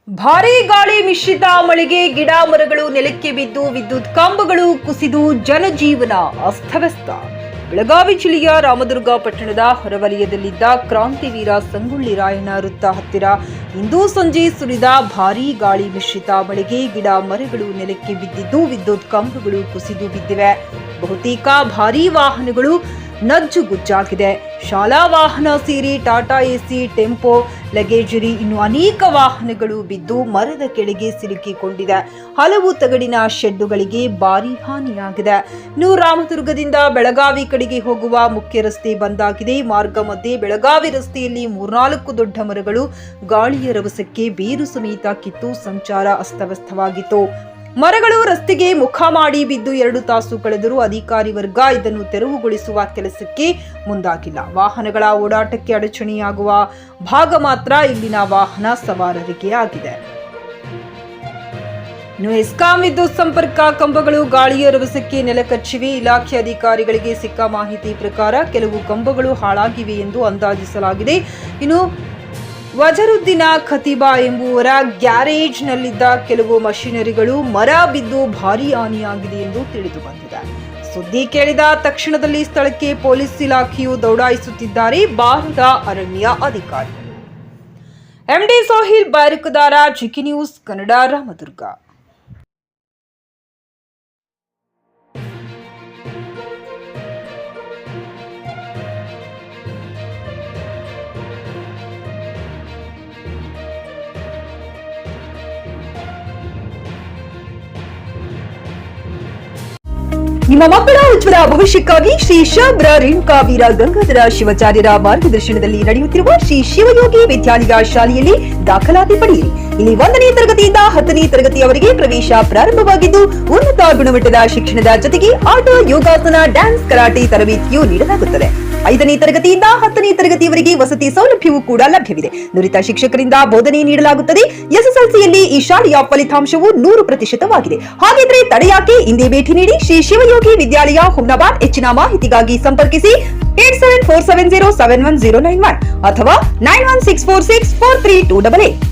ಭಾರೀ ಗಾಳಿ ಮಿಶ್ರಿತ ಮಳೆಗೆ ಗಿಡ ಮರಗಳು ನೆಲಕ್ಕೆ ಬಿದ್ದು ವಿದ್ಯುತ್ ಕಂಬಗಳು ಕುಸಿದು ಜನಜೀವನ ಅಸ್ತವ್ಯಸ್ತ. ಬೆಳಗಾವಿ ಜಿಲ್ಲೆಯ ರಾಮದುರ್ಗ ಪಟ್ಟಣದ ಹೊರವಲಯದಲ್ಲಿದ್ದ ಕ್ರಾಂತಿವೀರ ಸಂಗೊಳ್ಳಿ ರಾಯಣ್ಣ ವೃತ್ತ ಹತ್ತಿರ ಇಂದು ಸಂಜೆ ಸುರಿದ ಭಾರೀ ಗಾಳಿ ಮಿಶ್ರಿತ ಮಳೆಗೆ ಗಿಡ ಮರಗಳು ನೆಲಕ್ಕೆ ಬಿದ್ದಿದ್ದು ವಿದ್ಯುತ್ ಕಂಬಗಳು ಕುಸಿದು ಬಿದ್ದಿವೆ. ಬಹುತೇಕ ಭಾರೀ ವಾಹನಗಳು ನಜ್ಜುಗುಜ್ಜಾಗಿದೆ. ಶಾಲಾ ವಾಹನ ಸೇರಿ ಟಾಟಾ ಎಸಿ, ಟೆಂಪೋ, ಲಗೇಜರಿ ಇನ್ನು ಅನೇಕ ವಾಹನಗಳು ಬಿದ್ದು ಮರದ ಕೆಳಗೆ ಸಿಲುಕಿಕೊಂಡಿದೆ. ಹಲವು ತಗಡಿನ ಶೆಡ್ಡುಗಳಿಗೆ ಭಾರೀ ಹಾನಿಯಾಗಿದೆ. ಇನ್ನು ರಾಮದುರ್ಗದಿಂದ ಬೆಳಗಾವಿ ಕಡೆಗೆ ಹೋಗುವ ಮುಖ್ಯ ರಸ್ತೆ ಬಂದಾಗಿದೆ. ಮಾರ್ಗ ಮಧ್ಯೆ ಬೆಳಗಾವಿ ರಸ್ತೆಯಲ್ಲಿ 3-4 ದೊಡ್ಡ ಮರಗಳು ಗಾಳಿಯ ರಭಸಕ್ಕೆ ಬೇರು ಸಮೇತ ಕಿತ್ತು ಸಂಚಾರ ಅಸ್ತವ್ಯಸ್ತವಾಗಿತ್ತು. ಮರಗಳು ರಸ್ತೆಗೆ ಮುಖ ಮಾಡಿ ಬಿದ್ದು 2 ತಾಸು ಕಳೆದರೂ ಅಧಿಕಾರಿ ವರ್ಗ ಇದನ್ನು ತೆರವುಗೊಳಿಸುವ ಕೆಲಸಕ್ಕೆ ಮುಂದಾಗಿಲ್ಲ. ವಾಹನಗಳ ಓಡಾಟಕ್ಕೆ ಅಡಚಣೆಯಾಗುವ ಭಾಗ ಮಾತ್ರ ಇಲ್ಲಿನ ವಾಹನ ಸವಾರರಿಗೆ ಆಗಿದೆ. ಇನ್ನು ಎಸ್ಕಾಂ ವಿದ್ಯುತ್ ಸಂಪರ್ಕ ಕಂಬಗಳು ಗಾಳಿಯ ರಭಸಕ್ಕೆ ನೆಲಕಚ್ಚಿವೆ. ಇಲಾಖೆ ಅಧಿಕಾರಿಗಳಿಗೆ ಸಿಕ್ಕ ಮಾಹಿತಿ ಪ್ರಕಾರ ಕೆಲವು ಕಂಬಗಳು ಹಾಳಾಗಿವೆ ಎಂದು ಅಂದಾಜಿಸಲಾಗಿದೆ. ಇನ್ನು ವಜರುದ್ದೀನ ಖತೀಬಾ ಎಂಬುವರ ಗ್ಯಾರೇಜ್ನಲ್ಲಿದ್ದ ಕೆಲವು ಮಷಿನರಿಗಳು ಮರ ಬಿದ್ದು ಭಾರೀ ಹಾನಿಯಾಗಿದೆ ಎಂದು ತಿಳಿದು ಬಂದಿದೆ. ಸುದ್ದಿ ಕೇಳಿದ ತಕ್ಷಣದಲ್ಲಿ ಸ್ಥಳಕ್ಕೆ ಪೊಲೀಸ್ ಇಲಾಖೆಯು ದೌಡಾಯಿಸುತ್ತಿದ್ದಾರೆ ಬಾರದ ಅರಣ್ಯ ಅಧಿಕಾರಿಗಳು. MD Sahil Barakadar, GK news Kannada, Ramadurga. ನಿಮ್ಮ ಮಕ್ಕಳ ಉಜ್ವಲ ಭವಿಷ್ಯಕ್ಕಾಗಿ ಶ್ರೀ ಶಾಬ್ರ ರೇಣುಕಾ ವೀರ ಗಂಗಾಧರ ಶಿವಾಚಾರ್ಯರ ಮಾರ್ಗದರ್ಶನದಲ್ಲಿ ನಡೆಯುತ್ತಿರುವ ಶ್ರೀ ಶಿವಯೋಗಿ ವಿದ್ಯಾಲಯ ಶಾಲೆಯಲ್ಲಿ ದಾಖಲಾತಿ ಪಡೆಯಿರಿ. ಇಲ್ಲಿ 1ನೇ ತರಗತಿಯಿಂದ 10ನೇ ತರಗತಿಯವರೆಗೆ ಪ್ರವೇಶ ಪ್ರಾರಂಭವಾಗಿದ್ದು ಉನ್ನತ ಗುಣಮಟ್ಟದ ಶಿಕ್ಷಣದ ಜೊತೆಗೆ ಆಟ, ಯೋಗಾಸನ, ಡ್ಯಾನ್ಸ್, ಕರಾಟೆ ತರಬೇತಿಯೂ ನೀಡಲಾಗುತ್ತದೆ. 5ನೇ ತರಗತಿಯಿಂದ 10ನೇ ತರಗತಿಯವರೆಗೆ ವಸತಿ ಸೌಲಭ್ಯವೂ ಕೂಡ ಲಭ್ಯವಿದೆ. ನುರಿತ ಶಿಕ್ಷಕರಿಂದ ಬೋಧನೆ ನೀಡಲಾಗುತ್ತದೆ. ಎಸ್ಎಸ್ಎಲ್ಸಿಯಲ್ಲಿ ಈ ಶಾಲೆಯ ಫಲಿತಾಂಶವು 100%ವಾಗಿದೆ. ಹಾಗಿದ್ರೆ ತಡೆಯಾಕೆ? ಇಂದೇ ಭೇಟಿ ನೀಡಿ ಶ್ರೀ ಶಿವಯೋಗಿ ವಿದ್ಯಾಲಯ, ಹುಮ್ನಾಬಾದ್. ಹೆಚ್ಚಿನ ಮಾಹಿತಿಗಾಗಿ ಸಂಪರ್ಕಿಸಿ 8747071091 ಅಥವಾ 9164643288.